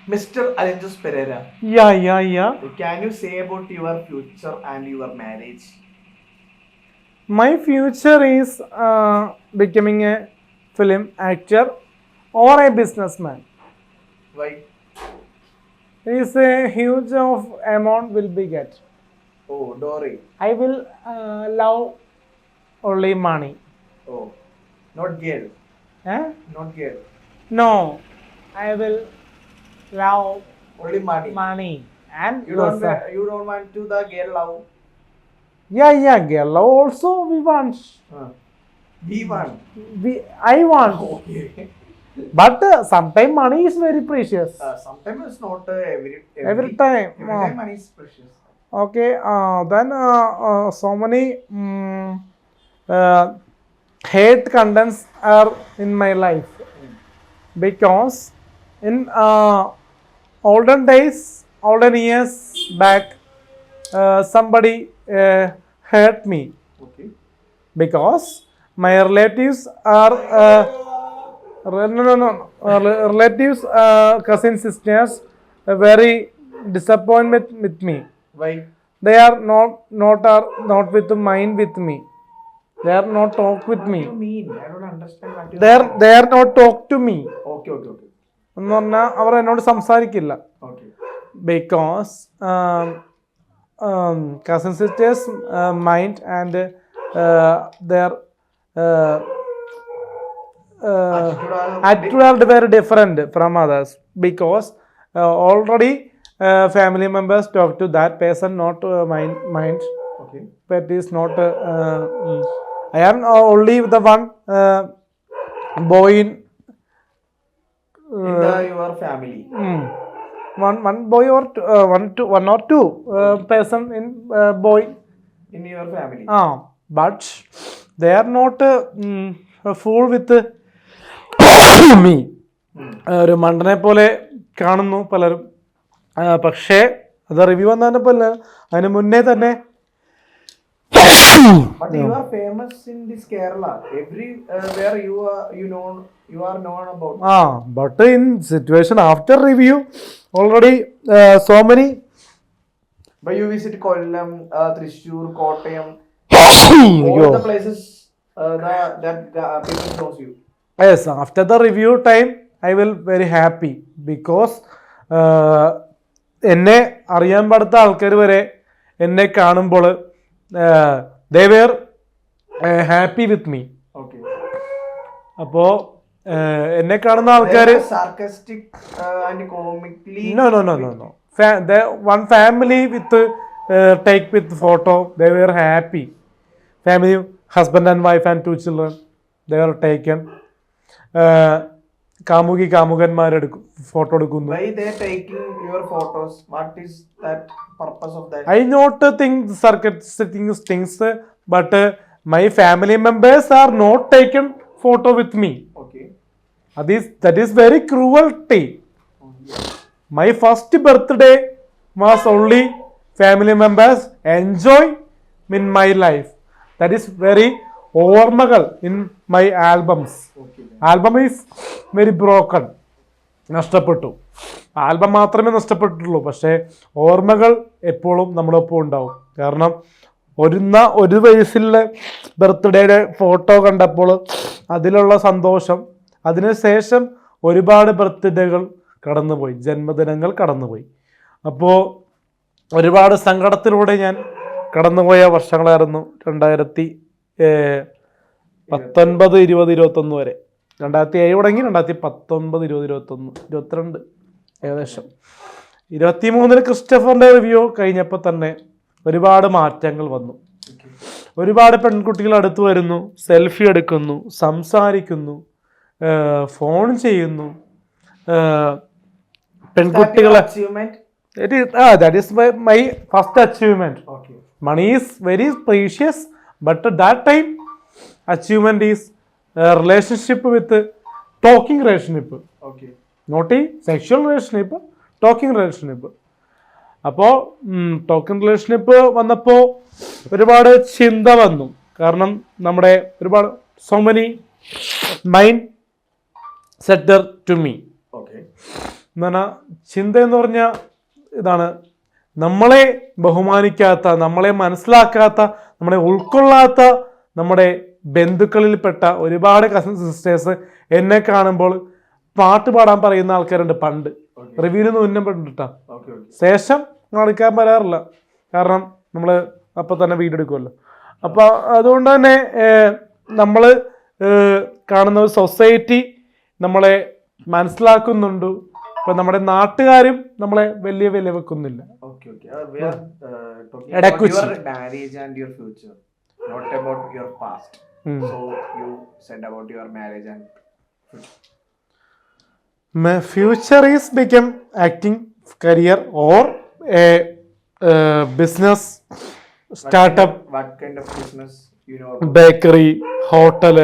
Mr. Alenjus Pereira, Yeah. can you say about your future and your marriage? My future is becoming a film actor or a businessman. Why? Is a huge of amount will be get. Oh, Dory. I will love only money. Oh, not girl. Eh? Not girl. No, I will love Only money. money and You don't. yourself. You don't want to the girl love. Yeah, girl. Also, we want. We want. I want. Okay. But sometimes money is very precious. Sometimes it's not Every time. Every time money is precious. Okay. Then so many uh, hate contents are in my life because in olden years back, somebody hurt me Okay. because my relatives are relatives cousin sisters very disappointed with me. Why? They are not with mind with me. They are not talk with What me. do you mean? I don't understand what you They are not talk to me. Okay. എന്ന് പറഞ്ഞാൽ അവർ എന്നോട് സംസാരിക്കില്ല. Okay. Because cousin sisters mind and their attitude are very different from others because already family members talk to that person not mind. Okay. But is not I am only the one boy in your family. one boy or one or two person in boy In your family. But they are not fool with me. ഒരു മണ്ടനെ പോലെ കാണുന്നു പലരും. പക്ഷേ അത് review വന്നപ്പോൾ അതിന് മുന്നേ തന്നെ But you are famous in this Kerala. Where you are known about. But in situation after review already so many. But you visit Kollam, Thrissur, Kottayam, all the places that people knows you. Yes, after the review time I will very happy because എന്നെ അറിയാൻ പാടാത്ത ആൾക്കാർ വരെ എന്നെ കാണുമ്പോൾ they were happy with me. Okay. അപ്പോൾ എന്നെ കാണുന്ന ആൾക്കാർ sarcastic and comically. No. One family with take with photo. They were happy. Family, husband and wife and 2 children. They were taken. കാമുകന്മാരെടുക്കും ഫോട്ടോ എടുക്കുന്നു. Why they taking your photos? What is that purpose of that? I not think sarcastic things, but my family members are not taken photo with me. Okay. That is very cruelty. My first birthday was only family members enjoy in my life. That is very ഓർമ്മകൾ in my albums. Album is very broken. നഷ്ടപ്പെട്ടു. Album മാത്രമേ നഷ്ടപ്പെട്ടുള്ളൂ. പക്ഷേ ഓർമ്മകൾ എപ്പോഴും നമ്മളൊപ്പം ഉണ്ടാവും. കാരണം ഒരു വയസ്സിലെ ബർത്ത്ഡേയുടെ photo കണ്ടപ്പോൾ അതിലുള്ള സന്തോഷം, അതിനുശേഷം ഒരുപാട് ബർത്ത്ഡേകൾ കടന്നുപോയി, ജന്മദിനങ്ങൾ കടന്നുപോയി. അപ്പോൾ ഒരുപാട് സങ്കടത്തിലൂടെ ഞാൻ കടന്നുപോയ വർഷങ്ങളായിരുന്നു 2019, 20, 21 വരെ. 2007 തുടങ്ങി 2019, 20, 21, 22 ഏകദേശം. 23 ക്രിസ്റ്റഫറിൻ്റെ റിവ്യൂ കഴിഞ്ഞപ്പോൾ തന്നെ ഒരുപാട് മാറ്റങ്ങൾ വന്നു. ഒരുപാട് പെൺകുട്ടികൾ അടുത്ത് വരുന്നു, സെൽഫി എടുക്കുന്നു, സംസാരിക്കുന്നു, ഫോൺ ചെയ്യുന്നു. പെൺകുട്ടികളെ that is my first achievement. Okay. Money is very precious, but that time achievement is relationship with talking relationship. Okay. Not a sexual relationship, talking relationship. അപ്പോൾ ടോക്കൺ റിലേഷൻഷിപ്പ് വന്നപ്പോൾ ഒരുപാട് ചിന്ത വന്നു. കാരണം നമ്മുടെ ഒരുപാട് so many mind setter to me. Okay. എന്ന് പറഞ്ഞാൽ ചിന്ത എന്ന് പറഞ്ഞാൽ ഇതാണ്, നമ്മളെ ബഹുമാനിക്കാത്ത, നമ്മളെ മനസ്സിലാക്കാത്ത, നമ്മളെ ഉൾക്കൊള്ളാത്ത നമ്മുടെ ബന്ധുക്കളിൽപ്പെട്ട ഒരുപാട് കസിൻ സിസ്റ്റേഴ്സ് എന്നെ കാണുമ്പോൾ പാട്ട് പാടാൻ പറയുന്ന ആൾക്കാരുണ്ട്. പണ്ട് റിവ്യൂവിന് മുന്നേ പെട്ടിട്ടാ, ശേഷം കാണിക്കാൻ വരാറില്ല, കാരണം നമ്മൾ അപ്പം തന്നെ വീഡിയോ എടുക്കുമല്ലോ. അപ്പം അതുകൊണ്ട് തന്നെ നമ്മൾ കാണുന്ന ഒരു സൊസൈറ്റി നമ്മളെ മനസ്സിലാക്കുന്നുണ്ട്. ഇപ്പം നമ്മുടെ നാട്ടുകാരും നമ്മളെ വലിയ വില വെക്കുന്നില്ല. Not about your past. So you said about your marriage and my future is become acting career or a business startup. What kind of business you know? Bakery, hotel,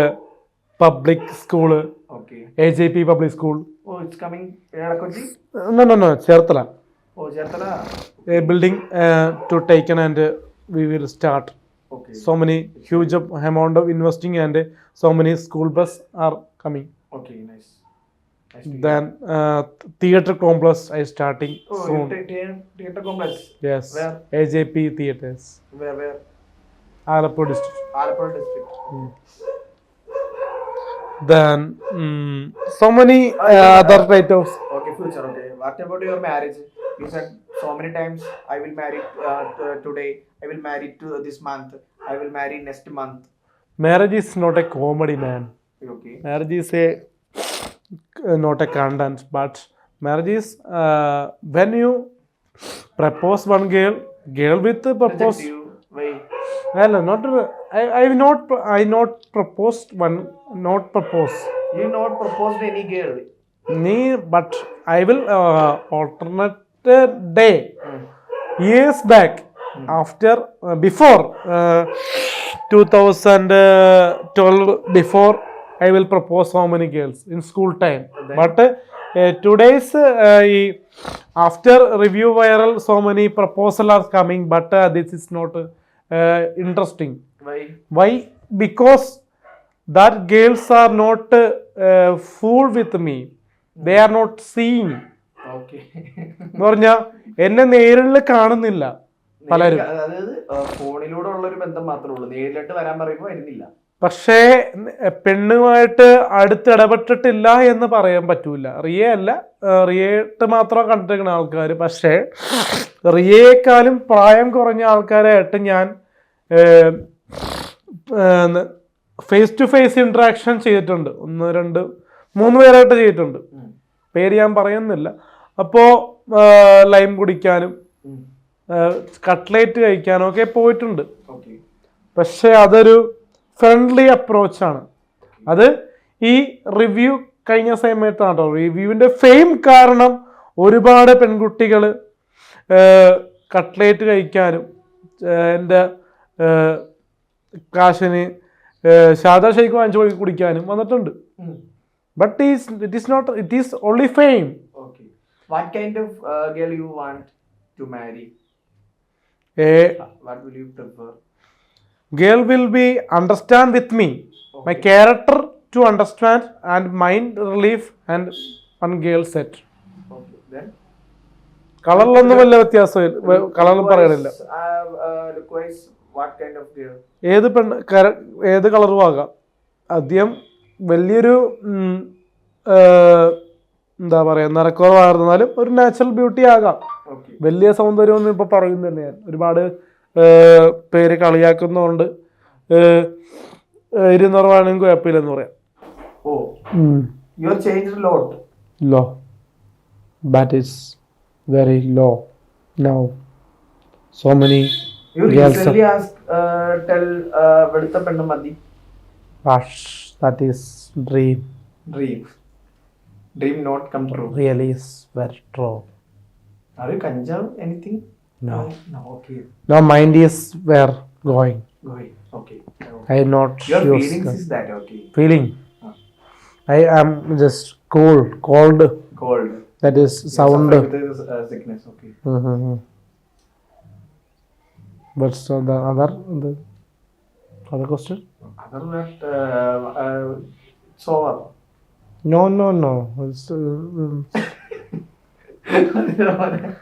public school. Okay. AJP public school. Oh, it's coming. Kochi? No. Cherthala. Oh, Cherthala. A building to taken and we will start. Okay. So many huge amount of investing and so many school bus are coming. Okay, nice. Then theatre complex is starting soon. Theatre complex. Yes. Where? AJP theatres. Where? Alapur district. Alapur district. Then so many other titles. Okay, future. Okay. What about your marriage? You said so many times, I will marry today, I will marry this month, I will marry next month. Marriage is not a comedy, man. Okay. Marriage is not a content, but marriage is when you propose one girl with propose. Reject you. Why? Well, I not proposed one, not propose. You not proposed any girl. But I will alternate day. Years back, after before 2012, before I will propose so many girls in school time. Then, but today's after review viral, so many proposals are coming. But this is not interesting. Why? Because that girls are not fool with me. They are not seeing. എന്ന് പറഞ്ഞാ എന്നെ നേരിൽ കാണുന്നില്ല പലരും. അതായത് ഫോണിലൂടെ ഉള്ള ഒരു ബന്ധം മാത്രമേ ഉള്ളൂ, നേരിട്ട് വരാൻ പറയുമ്പോൾ വരുന്നില്ല. പക്ഷേ പെണ്ണുമായിട്ട് അടുത്തിടപെട്ടിട്ടില്ല എന്ന് പറയാൻ പറ്റൂല. റിയേട്ട് മാത്രം കണ്ടിരിക്കുന്ന ആൾക്കാർ. പക്ഷേ റിയേക്കാളും പ്രായം കുറഞ്ഞ ആൾക്കാരായിട്ട് ഞാൻ ഫേസ് ടു ഫേസ് ഇന്ററാക്ഷൻ ചെയ്തിട്ടുണ്ട്. 1, 2, 3 പേരായിട്ട് ചെയ്തിട്ടുണ്ട്. പേര് ഞാൻ പറയുന്നില്ല. അപ്പോൾ ലൈം കുടിക്കാനും കട്ട്ലേറ്റ് കഴിക്കാനും ഒക്കെ പോയിട്ടുണ്ട്. പക്ഷെ അതൊരു ഫ്രണ്ട്ലി അപ്രോച്ചാണ്. അത് ഈ റിവ്യൂ കഴിഞ്ഞ സമയത്താണ് കേട്ടോ. റിവ്യൂവിൻ്റെ ഫെയിം കാരണം ഒരുപാട് പെൺകുട്ടികൾ കട്ട്ലേറ്റ് കഴിക്കാനും എൻ്റെ കാശിന് ഷാദാ ഷെയ്ക്ക് വാങ്ങിച്ചു കുടിക്കാനും വന്നിട്ടുണ്ട്. But it is only fame. Okay. What kind of girl you want to marry? What will you prefer? Girl will be understand with me. Okay. My character to understand and mind relief and one girl set. Okay. Then? കളറിലൊന്നും വല്ല വ്യത്യാസമില്ല. കളറിൽ പറയണില്ല. Requires what kind of girl? ഏത് കളറും ആകാം. ആദ്യം വലിയൊരു എന്താ പറയാ നിറക്കുറവായിരുന്നാലും ഒരു നാച്ചുറൽ ബ്യൂട്ടി ആകാം. വലിയ സൗന്ദര്യമൊന്നും ഇപ്പൊ പറയുന്നില്ല ഞാൻ. ഒരുപാട് പേര് കളിയാക്കുന്നതുകൊണ്ട് ഇരുനിറവാണെങ്കിൽ കുഴപ്പമില്ലെന്ന് പറയാം. Low that is very low now. So many വെളുത്ത പെണ്ണ് മതി. That is dream. Dream not come true. Really is very true. Are you kanjam anything? No. Okay. No, mind is where going. Okay. I not your feelings is that okay? Feeling. I am just cold. That is sound. Sickness. Okay. What's the other question? Other that it's over. No. It's, മതി.